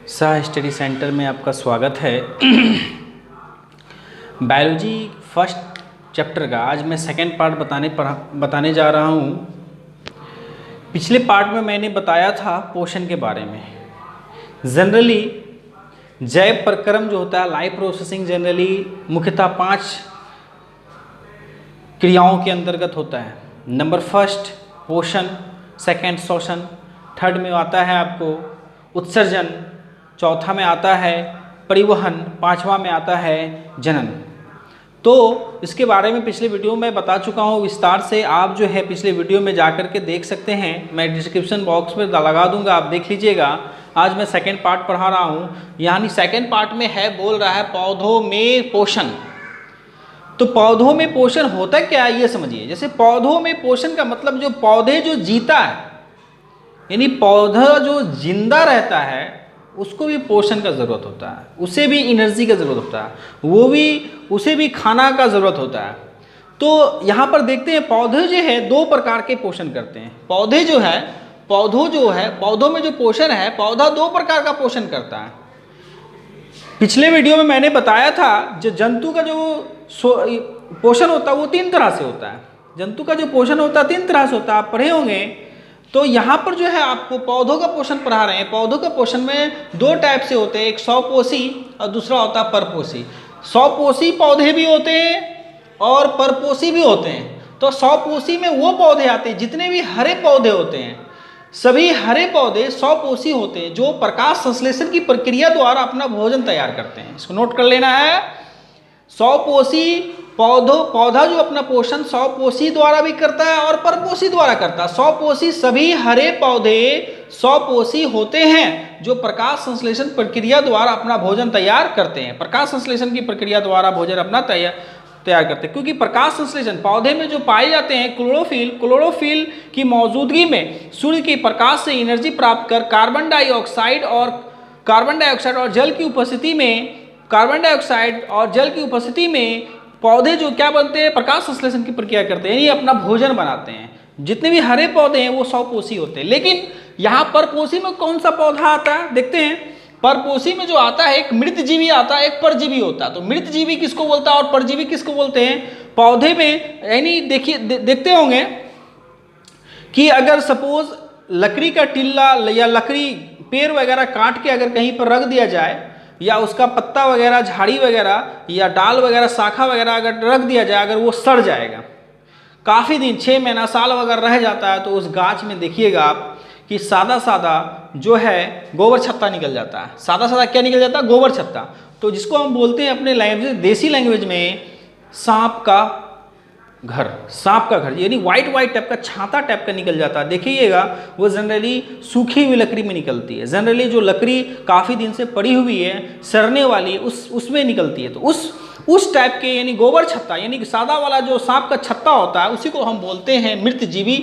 Shah study centre में आपका स्वागत है। बायोलॉजी फर्स्ट चैप्टर का आज मैं सेकेंड पार्ट बताने जा रहा हूँ। पिछले पार्ट में मैंने बताया था पोषण के बारे में। जनरली जैव प्रक्रम जो होता है, लाइफ प्रोसेसिंग, जनरली मुख्यतः 5 क्रियाओं के अंतर्गत होता है। नंबर फर्स्ट पोषण, सेकेंड शोषण, थर्ड में आता है आपको उत्सर्जन, चौथा में आता है परिवहन, पांचवा में आता है जनन। तो इसके बारे में पिछले वीडियो में बता चुका हूँ विस्तार से। आप जो है पिछले वीडियो में जाकर के देख सकते हैं, मैं डिस्क्रिप्शन बॉक्स में लगा दूंगा, आप देख लीजिएगा। आज मैं सेकेंड पार्ट पढ़ा रहा हूँ, यानी सेकेंड पार्ट में है बोल रहा है पौधों में पोषण। तो पौधों में पोषण होता क्या है ये समझिए। जैसे पौधों में पोषण का मतलब जो पौधे जो जीता है, यानी पौधा जो जिंदा रहता है उसको भी पोषण का ज़रूरत होता है, उसे भी एनर्जी का ज़रूरत होता है, उसे भी खाना का ज़रूरत होता है। तो यहाँ पर देखते हैं पौधे जो है 2 प्रकार के पोषण करते हैं। पौधों में जो पोषण है, पौधा 2 प्रकार का पोषण करता है। पिछले वीडियो में मैंने बताया था जो जंतु का जो पोषण होता है वो 3 तरह से होता है। जंतु का जो पोषण होता है 3 तरह से होता है, आप पढ़े होंगे। तो यहाँ पर जो है आपको पौधों का पोषण पढ़ा रहे हैं। पौधों का पोषण में 2 टाइप से होते हैं, एक स्वपोषी और दूसरा होता है परपोषी। स्वपोषी पौधे भी होते हैं और परपोषी भी होते हैं। तो स्वपोषी में वो पौधे आते हैं, जितने भी हरे पौधे होते हैं सभी हरे पौधे स्वपोषी होते हैं, जो प्रकाश संश्लेषण की प्रक्रिया द्वारा अपना भोजन तैयार करते हैं। इसको नोट कर लेना है। स्वपोषी पौधा जो अपना पोषण स्वपोषी द्वारा भी करता है और परपोषी द्वारा करता है। स्वपोषी सभी हरे पौधे स्वपोषी होते हैं, जो प्रकाश संश्लेषण प्रक्रिया द्वारा अपना भोजन तैयार करते हैं। प्रकाश संश्लेषण की प्रक्रिया द्वारा भोजन अपना तैयार करते हैं। क्योंकि प्रकाश संश्लेषण पौधे में जो पाए जाते हैं क्लोरोफिल की मौजूदगी में सूर्य के प्रकाश से एनर्जी प्राप्त कर कार्बन डाइऑक्साइड और जल की उपस्थिति में पौधे जो क्या बनते हैं, प्रकाश संश्लेषण की प्रक्रिया करते हैं, ये अपना भोजन बनाते हैं। जितने भी हरे पौधे हैं वो स्वपोषी होते हैं। लेकिन यहाँ परपोषी में कौन सा पौधा आता है देखते हैं। परपोषी में जो आता है एक मृतजीवी आता है, एक परजीवी होता है। तो मृतजीवी किसको बोलता है और परजीवी किसको बोलते हैं? पौधे में यानी देखिए देखते होंगे कि अगर सपोज लकड़ी का टिल्ला या लकड़ी पेड़ वगैरह काट के अगर कहीं पर रख दिया जाए, या उसका पत्ता वगैरह, झाड़ी वगैरह या डाल वगैरह, शाखा वगैरह अगर रख दिया जाए, अगर वो सड़ जाएगा, काफ़ी दिन 6 महीना साल वगैरह रह जाता है, तो उस गाछ में देखिएगा आप कि सादा जो है गोबर छत्ता निकल जाता है। सादा क्या निकल जाता है? गोबर छत्ता। तो जिसको हम बोलते हैं अपने लैंग्वेज, देसी लैंग्वेज में सांप का घर, यानी वाइट टाइप का, छाता टाइप का निकल जाता है। देखिएगा वो जनरली सूखी हुई लकड़ी में निकलती है। जनरली जो लकड़ी काफ़ी दिन से पड़ी हुई है, सड़ने वाली, उसमें निकलती है। तो उस टाइप के यानी गोबर छत्ता, यानी कि सादा वाला जो सांप का छत्ता होता है, उसी को हम बोलते हैं मृतजीवी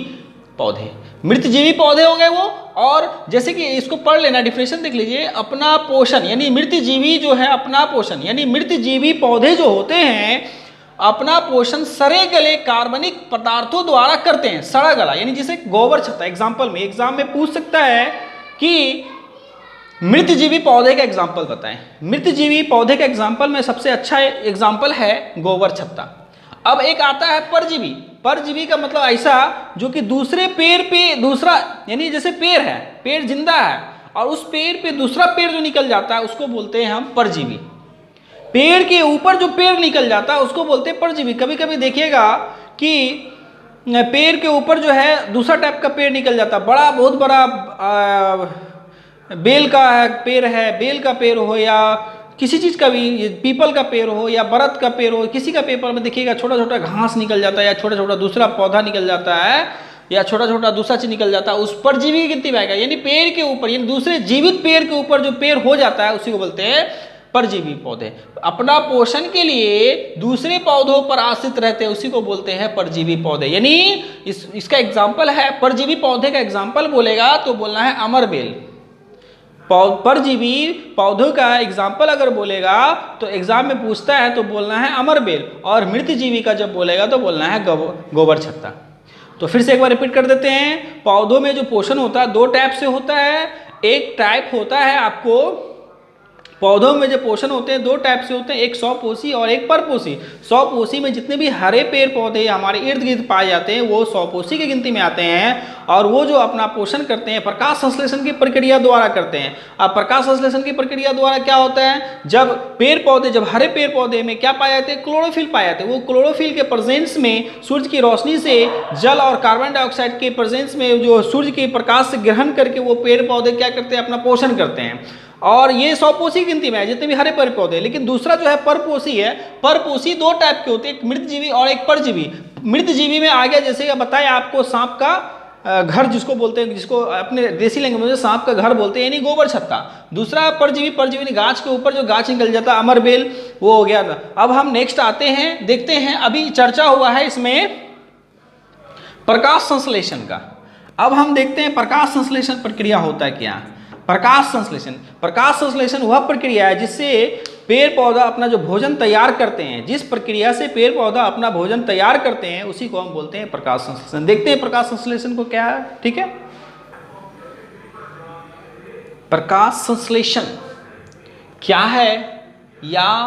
पौधे। मृतजीवी पौधे हो गए वो। और जैसे कि इसको पढ़ लेना, डिफिनेशन देख लीजिए। अपना पोषण यानी मृतजीवी जो है अपना पोषण, यानी मृतजीवी पौधे जो होते हैं अपना पोषण सड़े गले कार्बनिक पदार्थों द्वारा करते हैं। सड़ा गला यानी जैसे गोबर छत्ता। एग्जाम में पूछ सकता है कि मृतजीवी पौधे का एग्जाम्पल बताएं। मृतजीवी पौधे का एग्जाम्पल में सबसे अच्छा एग्जाम्पल है गोबर छत्ता। अब एक आता है परजीवी। परजीवी का मतलब ऐसा जो कि दूसरे पेड़ पे दूसरा, यानी जैसे पेड़ जिंदा है और उस पेड़ पे दूसरा पेड़ जो निकल जाता है उसको बोलते हैं हम परजीवी। पेड़ के ऊपर जो पेड़ निकल जाता है उसको बोलते हैं परजीवी। कभी कभी देखिएगा कि पेड़ के ऊपर जो है दूसरा टाइप का पेड़ निकल जाता है, बहुत बड़ा बेल का पेड़ है, बेल का पेड़ हो या किसी चीज़ का भी, पीपल का पेड़ हो या बरत का पेड़ हो, किसी का पेपर में देखिएगा छोटा घास निकल जाता है, या छोटा दूसरा पौधा निकल जाता है, या छोटा दूसरा चीज निकल जाता है, उस परजीवी की गिनती में आएगा। यानी पेड़ के ऊपर, यानी दूसरे जीवित पेड़ के ऊपर जो पेड़ हो जाता है उसी को बोलते हैं परजीवी पौधे। अपना पोषण के लिए दूसरे पौधों पर आश्रित रहते हैं, उसी को बोलते हैं परजीवी पौधे। यानी इसका एग्जाम्पल है, परजीवी पौधे का एग्जाम्पल बोलेगा तो बोलना है अमरबेल। परजीवी पौधों का एग्जाम्पल अगर बोलेगा तो एग्जाम में पूछता है तो बोलना है अमरबेल, और मृतजीवी का जब बोलेगा तो बोलना है गोबर छत्ता। तो फिर से एक बार रिपीट कर देते हैं। पौधों में जो पोषण होता है 2 टाइप से होता है। एक टाइप होता है आपको पौधों में जो पोषण होते हैं दो टाइप से होते हैं, एक स्वपोषी और एक परपोषी। स्वपोषी में जितने भी हरे पेड़ पौधे हमारे इर्द गिर्द पाए जाते हैं वो स्वपोषी की गिनती में आते हैं, और वो जो अपना पोषण करते हैं प्रकाश संश्लेषण की प्रक्रिया द्वारा करते हैं। अब प्रकाश संश्लेषण की प्रक्रिया द्वारा क्या होता है, जब पेड़ पौधे, जब हरे पेड़ पौधे में क्या पाए जाते हैं, क्लोरोफिल पाए जाते हैं। वो क्लोरोफिल के प्रेजेंस में सूर्य की रोशनी से जल और कार्बन डाइऑक्साइड के प्रेजेंस में जो सूर्य के प्रकाश से ग्रहण करके वो पेड़ पौधे क्या करते हैं, अपना पोषण करते हैं। और ये स्वपोषी गिनती में है जितने भी हरे पेड़ पौधे। लेकिन दूसरा जो है परपोषी है। परपोषी दो टाइप के होते हैं, एक मृतजीवी और एक परजीवी। मृतजीवी में आ गया, जैसे बताया आपको, सांप का घर जिसको बोलते हैं, जिसको अपने देसी लैंग्वेज में सांप का घर बोलते हैं, यानी गोबर छत्ता। दूसरा परजीवी, परजीवी ने गाछ के ऊपर जो गाछ निकल जाता, अमरबेल, वो हो गया। अब हम नेक्स्ट आते हैं, देखते हैं, अभी चर्चा हुआ है इसमें प्रकाश संश्लेषण का। अब हम देखते हैं प्रकाश संश्लेषण प्रक्रिया होता है क्या। प्रकाश संश्लेषण वह प्रक्रिया है जिससे पेड़ पौधा अपना जो भोजन तैयार करते हैं, जिस प्रक्रिया से पेड़ पौधा अपना भोजन तैयार करते हैं उसी को हम बोलते हैं प्रकाश संश्लेषण। देखते हैं प्रकाश संश्लेषण को क्या है, ठीक है। प्रकाश संश्लेषण क्या है, या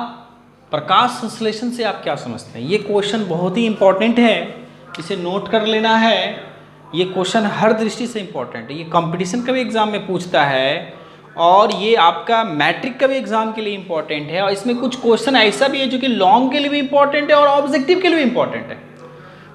प्रकाश संश्लेषण से आप क्या समझते हैं, ये क्वेश्चन बहुत ही इंपॉर्टेंट है, इसे नोट कर लेना है। ये क्वेश्चन हर दृष्टि से इंपॉर्टेंट है, ये कंपटीशन का भी एग्जाम में पूछता है, और ये आपका मैट्रिक का भी एग्जाम के लिए इंपॉर्टेंट है। और इसमें कुछ क्वेश्चन ऐसा भी है जो कि लॉन्ग के लिए भी इंपॉर्टेंट है और ऑब्जेक्टिव के लिए भी इंपॉर्टेंट है।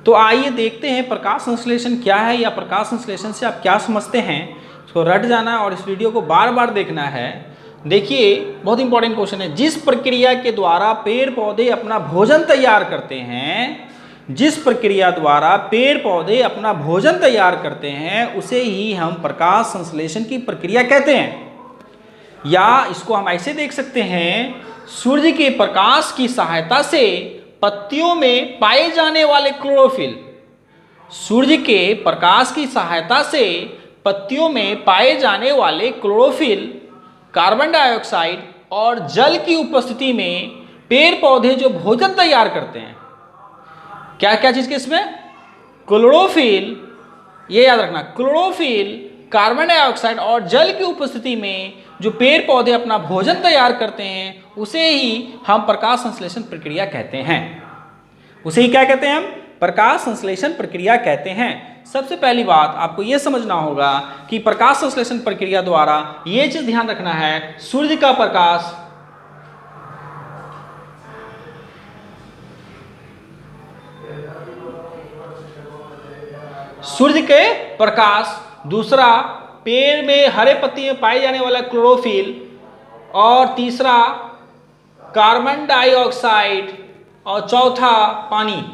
तो आइए देखते हैं प्रकाश संश्लेषण क्या है, या प्रकाश संश्लेषण से आप क्या समझते हैं। इसको रट जाना और इस वीडियो को बार बार देखना है। देखिए, बहुत इंपॉर्टेंट क्वेश्चन है। जिस प्रक्रिया के द्वारा पेड़ पौधे अपना भोजन तैयार करते हैं, जिस प्रक्रिया द्वारा पेड़ पौधे अपना भोजन तैयार करते हैं उसे ही हम प्रकाश संश्लेषण की प्रक्रिया कहते हैं। या इसको हम ऐसे देख सकते हैं, सूर्य के प्रकाश की सहायता से पत्तियों में पाए जाने वाले क्लोरोफिल, सूर्य के प्रकाश की सहायता से पत्तियों में पाए जाने वाले क्लोरोफिल, कार्बन डाइऑक्साइड और जल की उपस्थिति में पेड़ पौधे जो भोजन तैयार करते हैं, क्या क्या चीज के इसमें, क्लोरोफिल, ये याद रखना, क्लोरोफिल, कार्बन डाइऑक्साइड और जल की उपस्थिति में जो पेड़ पौधे अपना भोजन तैयार करते हैं उसे ही हम प्रकाश संश्लेषण प्रक्रिया कहते हैं। उसे ही क्या कहते हैं हम, प्रकाश संश्लेषण प्रक्रिया कहते हैं। सबसे पहली बात आपको यह समझना होगा कि प्रकाश संश्लेषण प्रक्रिया द्वारा ये चीज ध्यान रखना है, सूर्य का प्रकाश, सूर्य के प्रकाश, दूसरा पेड़ में हरे पत्ती में पाए जाने वाला क्लोरोफिल, और तीसरा कार्बन डाइऑक्साइड, और चौथा पानी।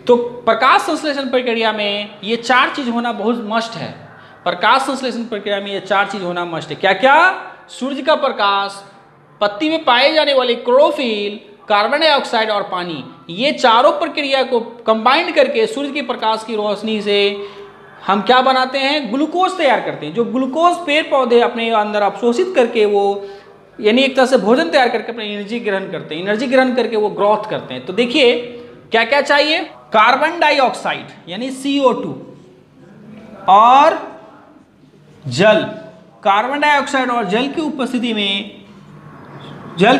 तो प्रकाश संश्लेषण प्रक्रिया में ये चार चीज होना बहुत मस्ट है। प्रकाश संश्लेषण प्रक्रिया में ये चार चीज होना मस्ट है। क्या क्या, सूर्य का प्रकाश, पत्ती में पाए जाने वाले क्लोरोफिल, कार्बन डाइऑक्साइड और पानी। ये चारों प्रक्रिया को कंबाइंड करके सूर्य के प्रकाश की रोशनी से हम क्या बनाते हैं, ग्लूकोज तैयार करते हैं। जो ग्लूकोज पेड़ पौधे अपने अंदर अवशोषित करके वो, यानी एक तरह से भोजन तैयार करके अपनी एनर्जी ग्रहण करते हैं, एनर्जी ग्रहण करके वो ग्रोथ करते हैं। तो देखिए क्या क्या चाहिए, कार्बन डाइऑक्साइड यानी CO2 और जल। कार्बन डाइऑक्साइड और जल की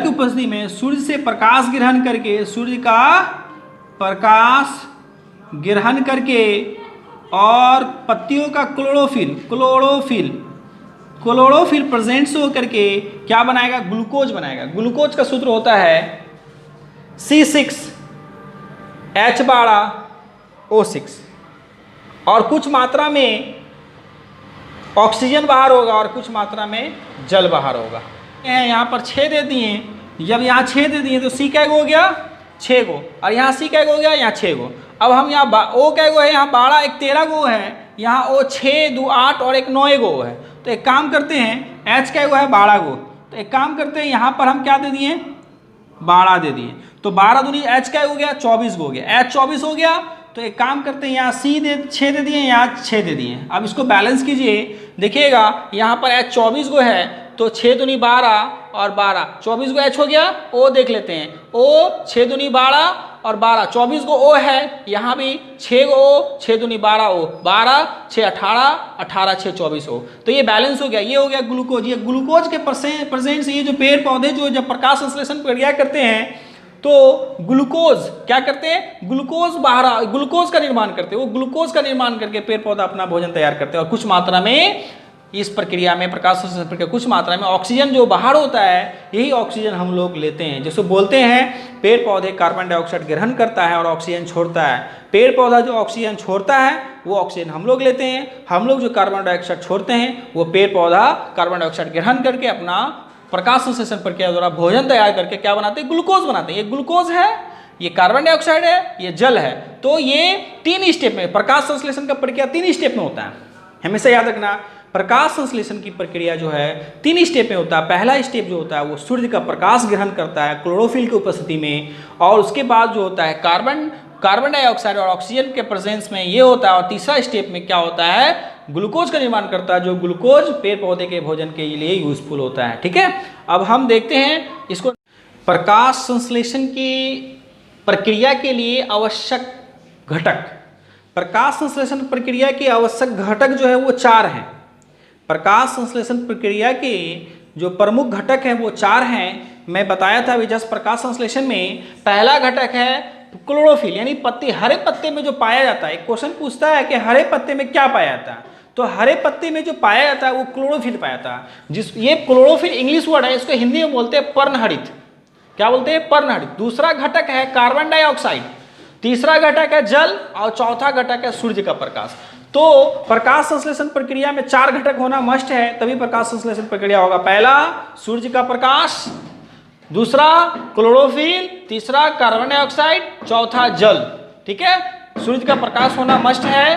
उपस्थिति में सूर्य से प्रकाश ग्रहण करके, सूर्य का प्रकाश ग्रहण करके, और पत्तियों का क्लोरोफिल प्रेजेंट्स हो करके क्या बनाएगा, ग्लूकोज बनाएगा। ग्लूकोज का सूत्र होता है C6H12O6, और कुछ मात्रा में ऑक्सीजन बाहर होगा और कुछ मात्रा में जल बाहर होगा। यहाँ पर 6 दे दिए, जब यहाँ 6 दे दिए तो C क्या हो गया, 6 गो, और यहाँ C क्या हो गया, यहाँ 6 गो। अब हम यहाँ O क्या गो है, यहाँ 12, एक 13 गो है, यहाँ O 6, 2, 8 और एक 9 गो है। तो एक काम करते हैं, H क्या गो है, 12 गो। तो एक काम करते हैं, यहाँ पर हम क्या दे दिए, 12 दे दिए। तो 12 दूनी H क्या हो गया, 24 गो हो गया। H 24 हो गया। तो एक काम करते हैं, यहाँ C 6 दे दिए, यहाँ 6 दे दिए। अब इसको बैलेंस कीजिए, देखिएगा यहाँ पर H 24 गो है, तो 6 दूनी 12 और 12, 24 गो H हो गया। O देख लेते हैं, O 6 दूनी 12 और 12, 24 को O है, यहाँ भी 6 को O, 6 दूनी 12 O, 12 6 18, 18 6 24 O। तो ये बैलेंस हो गया, ये हो गया ग्लूकोज। ये ग्लूकोज के प्रेजेंस से ये जो पेड़ पौधे जो जब प्रकाश संश्लेषण प्रक्रिया करते हैं तो ग्लूकोज क्या करते हैं, ग्लूकोज का निर्माण करते हैं। वो ग्लूकोज का निर्माण करके पेड़ पौधा अपना भोजन तैयार करते हैं और कुछ मात्रा में इस प्रक्रिया में, प्रकाश संश्लेषण प्रक्रिया, कुछ मात्रा में ऑक्सीजन जो बाहर होता है, यही ऑक्सीजन हम लोग लेते हैं। जैसे बोलते हैं पेड़ पौधे कार्बन डाइऑक्साइड ग्रहण करता है और ऑक्सीजन छोड़ता है। पेड़ पौधा जो ऑक्सीजन छोड़ता है वो ऑक्सीजन हम लोग लेते हैं, हम लोग जो कार्बन डाइऑक्साइड छोड़ते हैं वो पेड़ पौधा कार्बन डाइऑक्साइड ग्रहण करके अपना प्रकाश संश्लेषण प्रक्रिया द्वारा भोजन तैयार करके क्या बनाते हैं, ग्लूकोज बनाते हैं। ये ग्लूकोज है, ये कार्बन डाइऑक्साइड है, ये जल है। तो ये 3 स्टेप में प्रकाश संश्लेषण का प्रक्रिया 3 स्टेप में होता है, हमेशा याद रखना। प्रकाश संश्लेषण की प्रक्रिया जो है 3 स्टेप में होता है। पहला स्टेप जो होता है वो सूर्य का प्रकाश ग्रहण करता है क्लोरोफिल की उपस्थिति में, और उसके बाद जो होता है कार्बन डाइऑक्साइड और ऑक्सीजन के प्रेजेंस में ये होता है। और तीसरा स्टेप में क्या होता है, ग्लूकोज का निर्माण करता है, जो ग्लूकोज पेड़ पौधे के भोजन के लिए यूजफुल होता है। ठीक है, अब हम देखते हैं इसको। प्रकाश संश्लेषण की प्रक्रिया के लिए आवश्यक घटक, प्रकाश संश्लेषण प्रक्रिया के आवश्यक घटक जो है वो 4 हैं। प्रकाश संश्लेषण प्रक्रिया के जो प्रमुख घटक हैं वो 4 हैं। मैं बताया था विजस प्रकाश संश्लेषण में पहला घटक है क्लोरोफिल, यानी पत्ते, हरे पत्ते में जो पाया जाता है। एक क्वेश्चन पूछता है कि हरे पत्ते में क्या पाया जाता है, तो हरे पत्ते में जो पाया जाता है वो क्लोरोफिल पाया जाता है। ये क्लोरोफिल इंग्लिश वर्ड है, इसको हिंदी में बोलते हैं पर्णहरित। क्या बोलते हैं, पर्णहरित। दूसरा घटक है कार्बन डाइऑक्साइड, तीसरा घटक है जल, और चौथा घटक है सूर्य का प्रकाश। तो प्रकाश संश्लेषण प्रक्रिया में 4 घटक होना मस्ट है, तभी प्रकाश संश्लेषण प्रक्रिया होगा। पहला सूर्य का प्रकाश, दूसरा क्लोरोफिल, तीसरा कार्बन डाइऑक्साइड, चौथा जल। ठीक है, सूर्य का प्रकाश होना मस्ट है,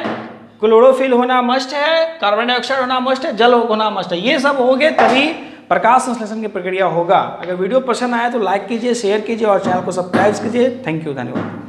क्लोरोफिल होना मस्ट है, कार्बन डाइऑक्साइड होना मस्ट है, जल होना मस्ट है। ये सब हो गए तभी प्रकाश संश्लेषण की प्रक्रिया होगा। अगर वीडियो पसंद आए तो लाइक कीजिए, शेयर कीजिए और चैनल को सब्सक्राइब कीजिए। थैंक यू, धन्यवाद।